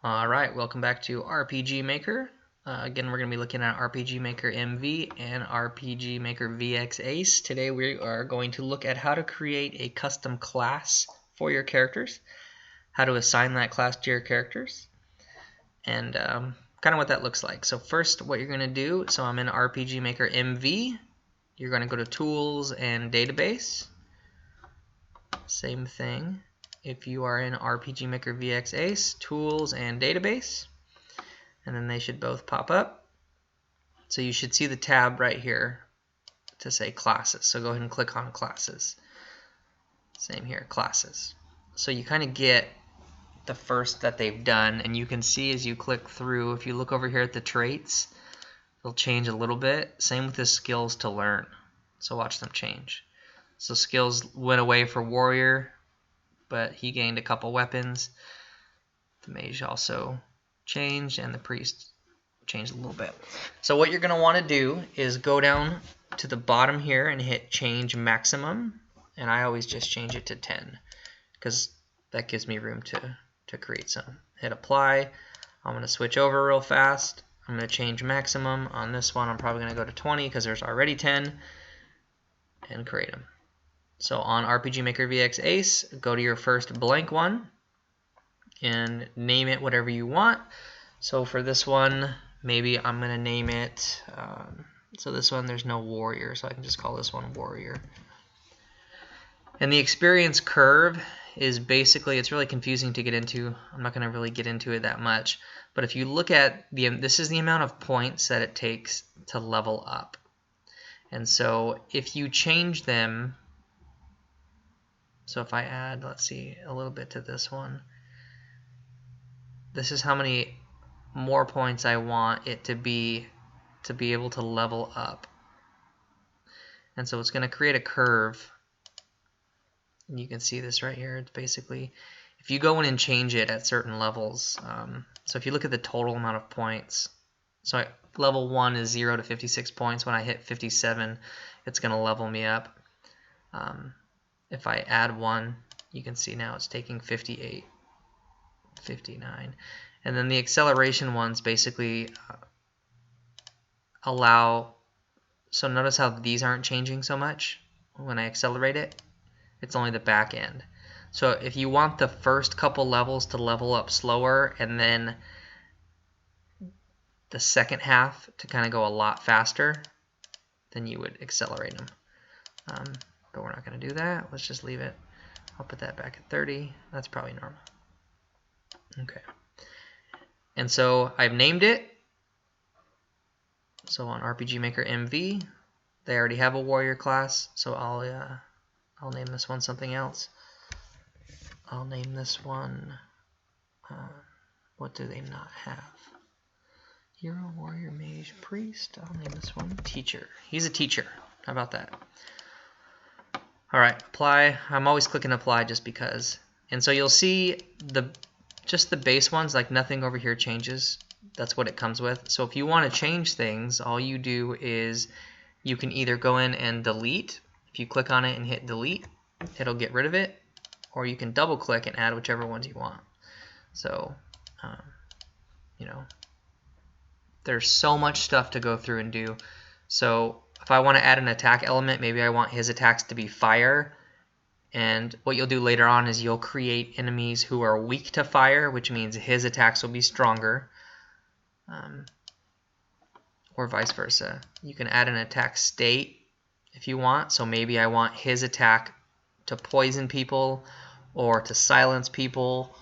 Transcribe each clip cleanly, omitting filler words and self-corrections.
Alright, welcome back to RPG Maker. Again, we're going to be looking at RPG Maker MV and RPG Maker VX Ace. Today we are going to look at how to create a custom class for your characters, how to assign that class to your characters, and kind of what that looks like. So first, what you're going to do, so I'm in RPG Maker MV. You're going to go to Tools and Database. Same thing. If you are in RPG Maker VX Ace, Tools and Database, and then they should both pop up. So you should see the tab right here to say Classes. So go ahead and click on Classes. Same here, Classes. So you kind of get the first that they've done, and you can see as you click through, if you look over here at the traits, they'll change a little bit. Same with the skills to learn. So watch them change. So skills went away for Warrior, but he gained a couple weapons. The Mage also changed, and the Priest changed a little bit. So what you're going to want to do is go down to the bottom here and hit Change Maximum, and I always just change it to 10 because that gives me room to create some. Hit Apply. I'm going to switch over real fast. I'm going to change Maximum. On this one, I'm probably going to go to 20 because there's already 10, and create them. So on RPG Maker VX Ace, go to your first blank one and name it whatever you want. So for this one, maybe I'm going to name it, so this one there's no Warrior, so I can just call this one Warrior. And the experience curve is basically, it's really confusing to get into. I'm not going to really get into it that much. But if you look at, this is the amount of points that it takes to level up. And so if you change them, so if I add, let's see, a little bit to this one, this is how many more points I want it to be able to level up. And so it's going to create a curve. And you can see this right here. It's basically, if you go in and change it at certain levels, so if you look at the total amount of points, so level 1 is 0 to 56 points. When I hit 57, it's going to level me up. If I add 1, you can see now it's taking 58, 59. And then the acceleration ones basically allow, so notice how these aren't changing so much when I accelerate it. It's only the back end. So if you want the first couple levels to level up slower and then the second half to kind of go a lot faster, then you would accelerate them. But we're not going to do that. Let's just leave it. I'll put that back at 30. That's probably normal. Okay. And so I've named it. So on RPG Maker MV, they already have a Warrior class. So I'll name this one something else. I'll name this one, what do they not have? Hero, Warrior, Mage, Priest. I'll name this one Teacher. He's a teacher. How about that? Alright, apply. I'm always clicking apply just because. And so you'll see just the base ones, like nothing over here changes. That's what it comes with. So if you want to change things, all you do is you can either go in and delete. If you click on it and hit delete, it'll get rid of it. Or you can double click and add whichever ones you want. So, you know, there's so much stuff to go through and do. So if I want to add an attack element, maybe I want his attacks to be fire. And what you'll do later on is you'll create enemies who are weak to fire, which means his attacks will be stronger. Or vice versa. You can add an attack state if you want. So maybe I want his attack to poison people or to silence people.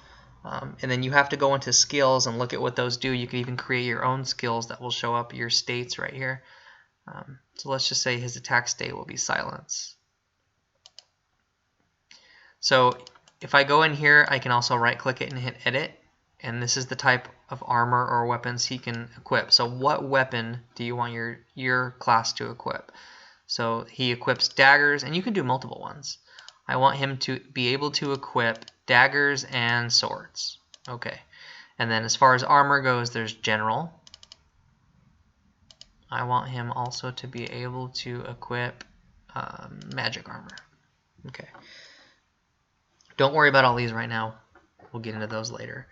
And then you have to go into skills and look at what those do. You can even create your own skills that will show up your states right here. So let's just say his attack state will be silence. So if I go in here, I can also right click it and hit edit. And this is the type of armor or weapons he can equip. So what weapon do you want your class to equip? So he equips daggers, and you can do multiple ones. I want him to be able to equip daggers and swords. Okay. And then as far as armor goes, there's general. I want him also to be able to equip magic armor. Okay. Don't worry about all these right now. We'll get into those later.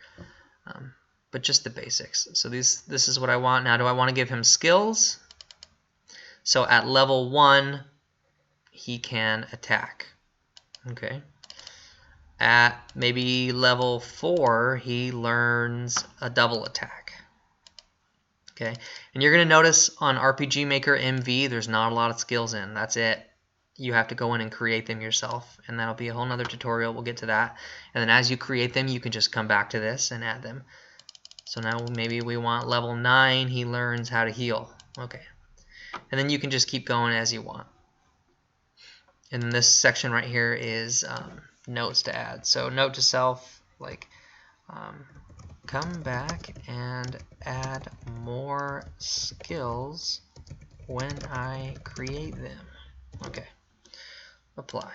but just the basics. So this is what I want. Now, do I want to give him skills? So at level 1, he can attack. Okay. At maybe level 4, he learns a double attack. Okay. And you're going to notice on RPG Maker MV, there's not a lot of skills in. That's it. You have to go in and create them yourself, and that'll be a whole nother tutorial. We'll get to that. And then as you create them, you can just come back to this and add them. So now maybe we want level 9, he learns how to heal. Okay. And then you can just keep going as you want. And then this section right here is notes to add. So note to self, like come back and add more skills when I create them. Okay. Apply.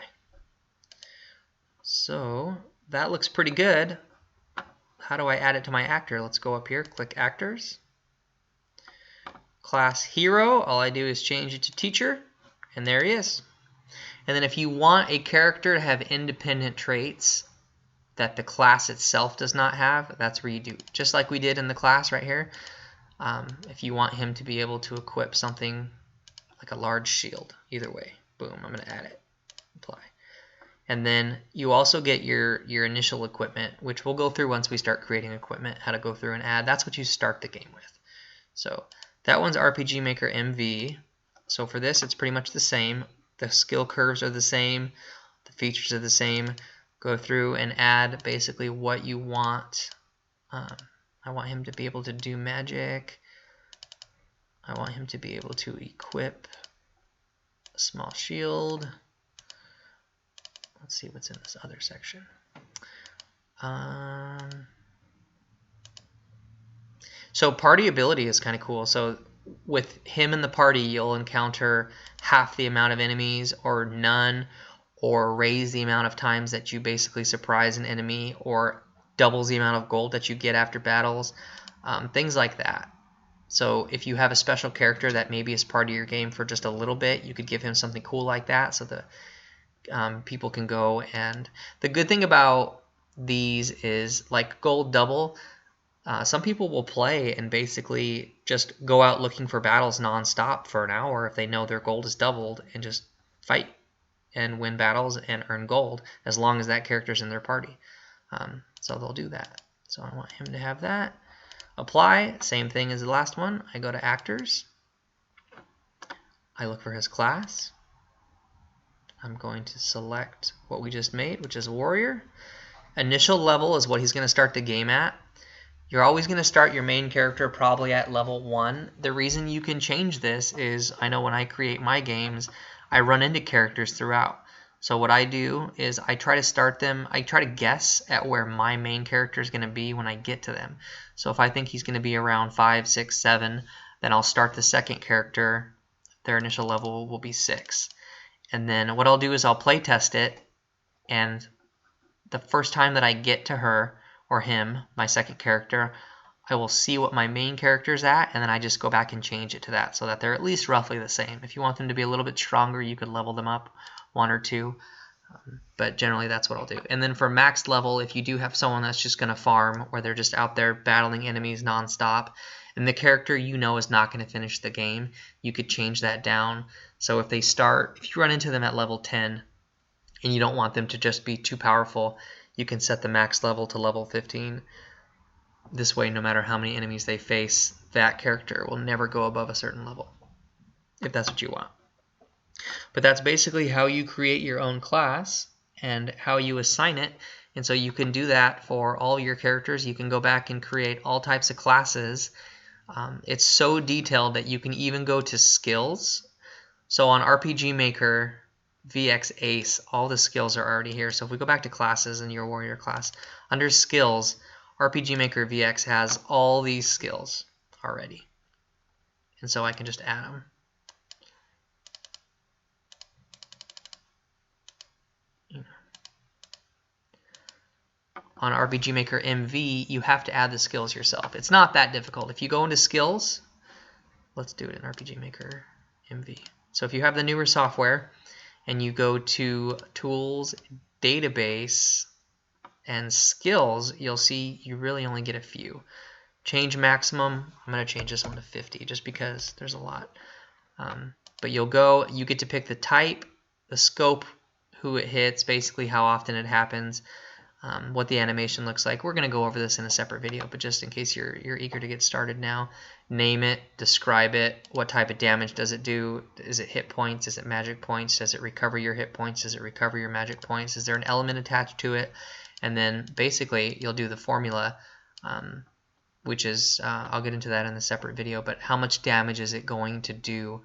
So that looks pretty good. How do I add it to my actor? Let's go up here, click actors. Class hero, all I do is change it to teacher, and there he is. And then if you want a character to have independent traits that the class itself does not have, that's where you do. Just like we did in the class right here. If you want him to be able to equip something like a large shield, either way, boom, I'm going to add it. Apply. And then you also get your initial equipment, which we'll go through once we start creating equipment, how to go through and add. That's what you start the game with. So that one's RPG Maker MV. So for this, it's pretty much the same. The skill curves are the same. The features are the same. Go through and add basically what you want. I want him to be able to do magic. I want him to be able to equip a small shield. Let's see what's in this other section. So party ability is kind of cool. So with him in the party, you'll encounter half the amount of enemies or none, or raise the amount of times that you basically surprise an enemy, or doubles the amount of gold that you get after battles, things like that. So if you have a special character that maybe is part of your game for just a little bit, you could give him something cool like that, so the people can go. And the good thing about these is, like gold double, some people will play and basically just go out looking for battles nonstop for an hour if they know their gold is doubled, and just fight and win battles and earn gold as long as that character's in their party. So they'll do that. So I want him to have that. Apply, same thing as the last one. I go to actors. I look for his class. I'm going to select what we just made, which is warrior. Initial level is what he's going to start the game at. You're always going to start your main character probably at level 1. The reason you can change this is, I know when I create my games, I run into characters throughout. So what I do is I try to start them, I try to guess at where my main character is going to be when I get to them. So if I think he's going to be around 5, 6, 7, then I'll start the second character. Their initial level will be 6. And then what I'll do is I'll play test it, and the first time that I get to her or him, my second character, I will see what my main character is at, and then I just go back and change it to that so that they're at least roughly the same. If you want them to be a little bit stronger, you could level them up 1 or 2, but generally that's what I'll do. And then for max level, if you do have someone that's just going to farm, or they're just out there battling enemies nonstop, and the character you know is not going to finish the game, you could change that down. So if you run into them at level 10 and you don't want them to just be too powerful, you can set the max level to level 15. This way, no matter how many enemies they face, that character will never go above a certain level, if that's what you want. But that's basically how you create your own class and how you assign it. And so you can do that for all your characters. You can go back and create all types of classes. It's so detailed that you can even go to skills. So on RPG Maker VX Ace, all the skills are already here. So if we go back to classes and your warrior class, under skills, RPG Maker VX has all these skills already. And so I can just add them. On RPG Maker MV, you have to add the skills yourself. It's not that difficult. If you go into skills, let's do it in RPG Maker MV. So if you have the newer software and you go to Tools, Database, and Skills, you'll see you really only get a few. Change maximum, I'm going to change this one to 50 just because there's a lot. But you get to pick the type, the scope, who it hits, basically how often it happens, what the animation looks like. We're going to go over this in a separate video, but just in case you're eager to get started now, name it, describe it, what type of damage does it do, is it hit points, is it magic points, does it recover your hit points, does it recover your magic points, is there an element attached to it, and then basically you'll do the formula, which is, I'll get into that in a separate video, but how much damage is it going to do,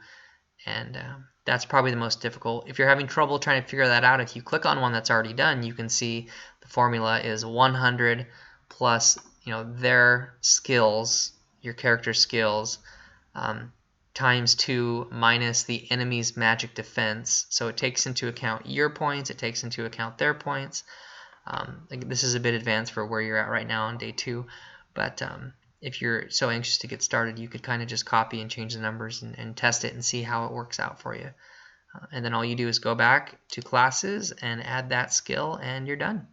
and that's probably the most difficult. If you're having trouble trying to figure that out, if you click on one that's already done, you can see the formula is 100 plus their skills, your character's skills, times 2 minus the enemy's magic defense. So it takes into account your points, it takes into account their points. This is a bit advanced for where you're at right now on day 2, but if you're so anxious to get started, you could kind of just copy and change the numbers and test it and see how it works out for you. And then all you do is go back to classes and add that skill, and you're done.